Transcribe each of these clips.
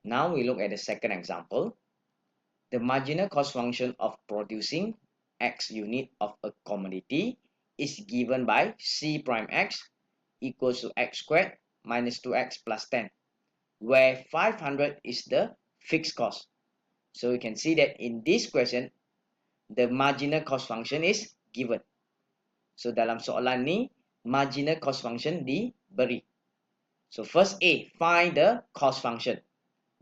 Now we look at the second example. The marginal cost function of producing X unit of a commodity is given by C prime X equals to X squared minus 2X plus 10, where 500 is the fixed cost. So you can see that in this question, the marginal cost function is given. So dalam soalan ni, marginal cost function diberi. So first A, find the cost function.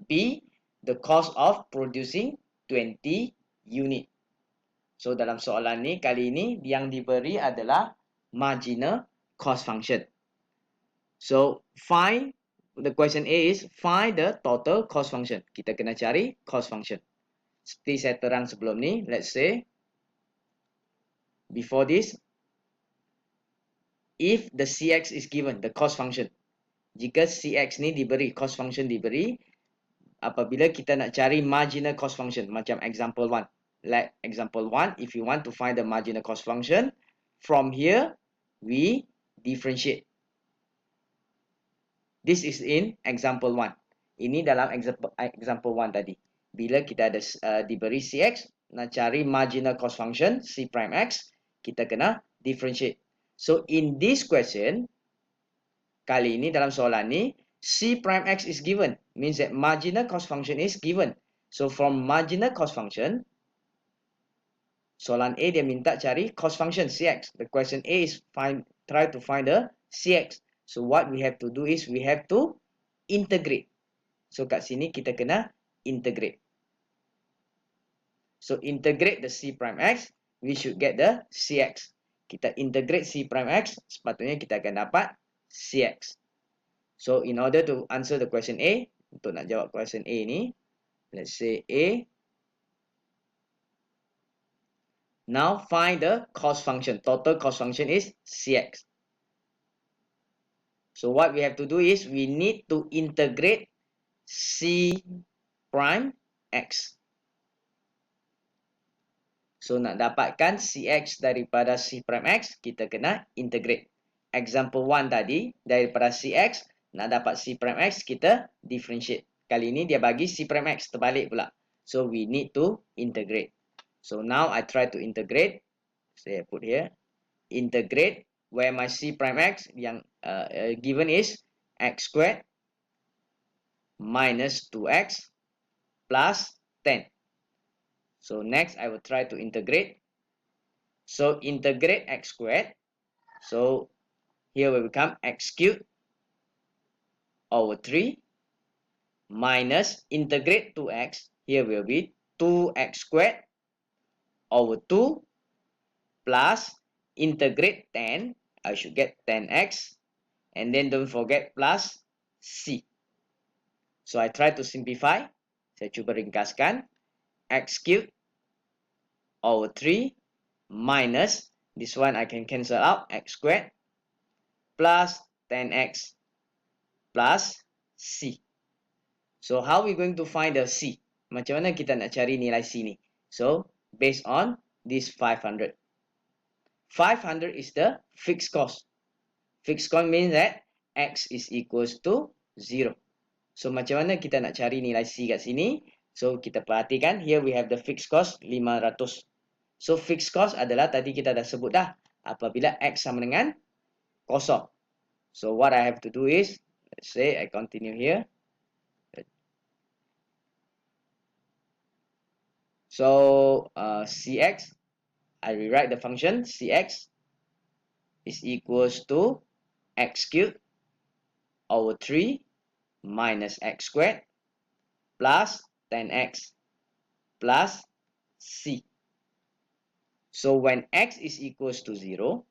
B, the cost of producing 20 unit. So dalam soalan ni, kali ini yang diberi adalah marginal cost function. So find, the question A is find the total cost function. Kita kena cari cost function. Seperti saya terang sebelum ni, let's say, before this, if the CX is given, the cost function. Jika CX ni diberi, cost function diberi, apabila kita nak cari marginal cost function, macam example 1. Like example 1, if you want to find the marginal cost function, from here, we differentiate. This is in example 1. Ini dalam example 1 tadi. Bila kita ada diberi CX, nak cari marginal cost function, C prime X, kita kena differentiate. So in this question, kali ini dalam soalan ni, C prime X is given. Means that marginal cost function is given. So from marginal cost function, soalan A dia minta cari cost function CX. The question A is try to find the CX. So what we have to do is we have to integrate. So kat sini kita kena integrate. So integrate the C prime X, we should get the CX. Kita integrate C prime X, sepatutnya kita akan dapat CX. So in order to answer the question A, untuk nak jawab question A ni, let's say A. Now find the cost function. Total cost function is CX. So what we have to do is we need to integrate C prime X. So nak dapatkan CX daripada C prime X, kita kena integrate. Example 1 tadi, daripada CX, nak dapat C prime X, kita differentiate. Kali ini dia bagi C prime X, terbalik pula. So we need to integrate. So now I try to integrate. Saya put here. Integrate, where my C prime X yang given is X squared minus 2X plus 10. So next, I will try to integrate. So integrate X squared. So here will become X cubed over 3 minus integrate 2X. Here will be 2X squared over 2 plus integrate 10. I should get 10X. And then don't forget plus C. So I try to simplify. Saya cuba ringkaskan. X cubed over 3 minus, this one I can cancel out, X squared plus 10X plus C. So how we going to find the C? Macam mana kita nak cari nilai C ni? So based on this 500. 500 is the fixed cost. Fixed cost means that X is equals to 0. So macam mana kita nak cari nilai C kat sini? So kita perhatikan, here we have the fixed cost 500. So fixed cost adalah tadi kita dah sebut dah, apabila X sama dengan kosong. So what I have to do is, let's say I continue here. So CX, I rewrite the function CX is equals to X cubed over 3 minus X squared plus 10X plus C. So when X is equals to 0,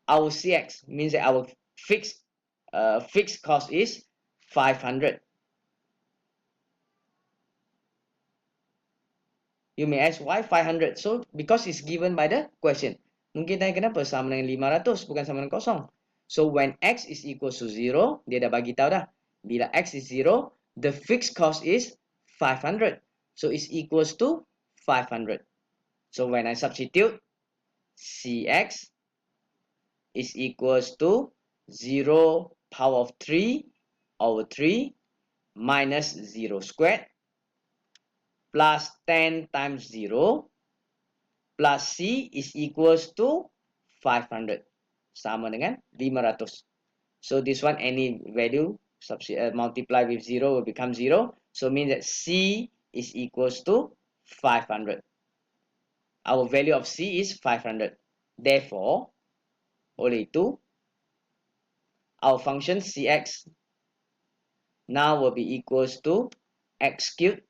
our CX means that our fixed cost is 500. You may ask why 500? So because it's given by the question. Mungkin tanya kenapa sama dengan 500 bukan sama dengan kosong. So when X is equals to 0, dia dah bagi tahu dah. Bila X is 0, the fixed cost is 500. So it's equals to 500. So when I substitute, CX is equals to 0 power of 3 over 3 minus 0 squared plus 10 times 0 plus C is equals to 500. Sama dengan 500. So this one, any value multiply with 0 will become 0. So means that C is equals to 500. Our value of C is 500. Therefore, oleh itu, our function Cx now will be equals to x cubed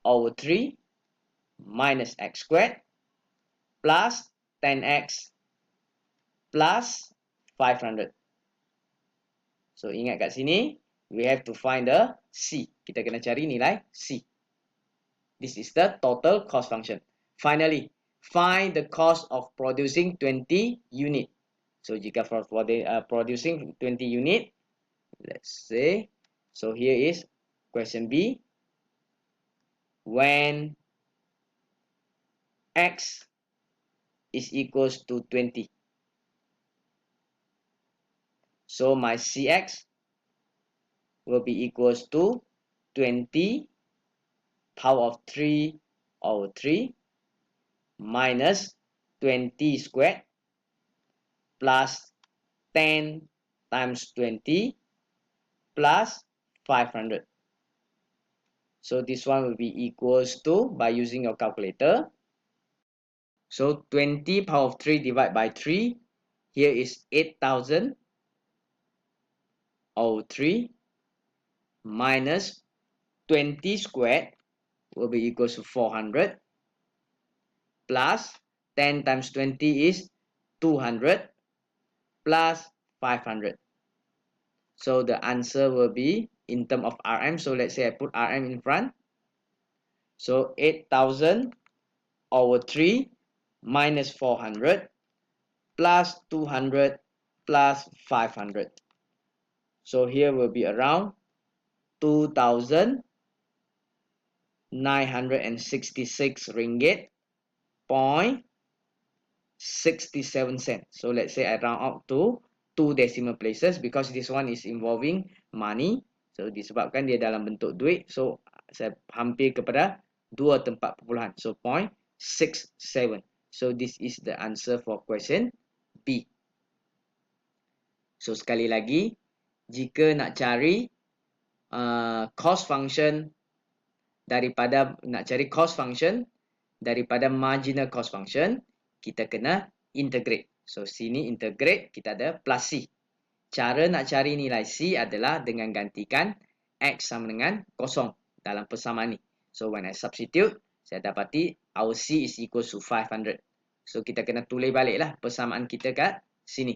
over 3 minus x squared plus 10x plus 500. So ingat kat sini, we have to find the C. Kita kena cari nilai C. This is the total cost function. Finally, find the cost of producing 20 unit. So jika for producing 20 unit, let's say, so here is question B. When X is equals to 20. So my Cx will be equals to 20 power of 3 over 3 minus 20 squared plus 10 times 20 plus 500. So this one will be equals to, by using your calculator, so 20 power of 3 divided by 3, here is 8,000 over 3 minus 20 squared will be equals to 400 plus 10 times 20 is 200 plus 500. So the answer will be in terms of RM. So let's say I put RM in front. So 8,000 over 3 minus 400 plus 200 plus 500. So here will be around 2,966 ringgit point 67 cents. So let's say I round up to 2 decimal places because this one is involving money. So disebabkan dia dalam bentuk duit, so saya hampir kepada 2 tempat perpuluhan. So 0.67. So this is the answer for question B. So sekali lagi, jika nak cari cost function daripada marginal cost function, kita kena integrate. So sini integrate, kita ada plus C. Cara nak cari nilai C adalah dengan gantikan X sama dengan kosong dalam persamaan ni. So when I substitute, saya dapati our C is equal to 500. So kita kena tulis baliklah persamaan kita kat sini.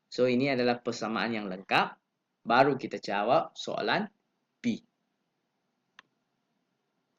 So ini adalah persamaan yang lengkap. Baru kita jawab soalan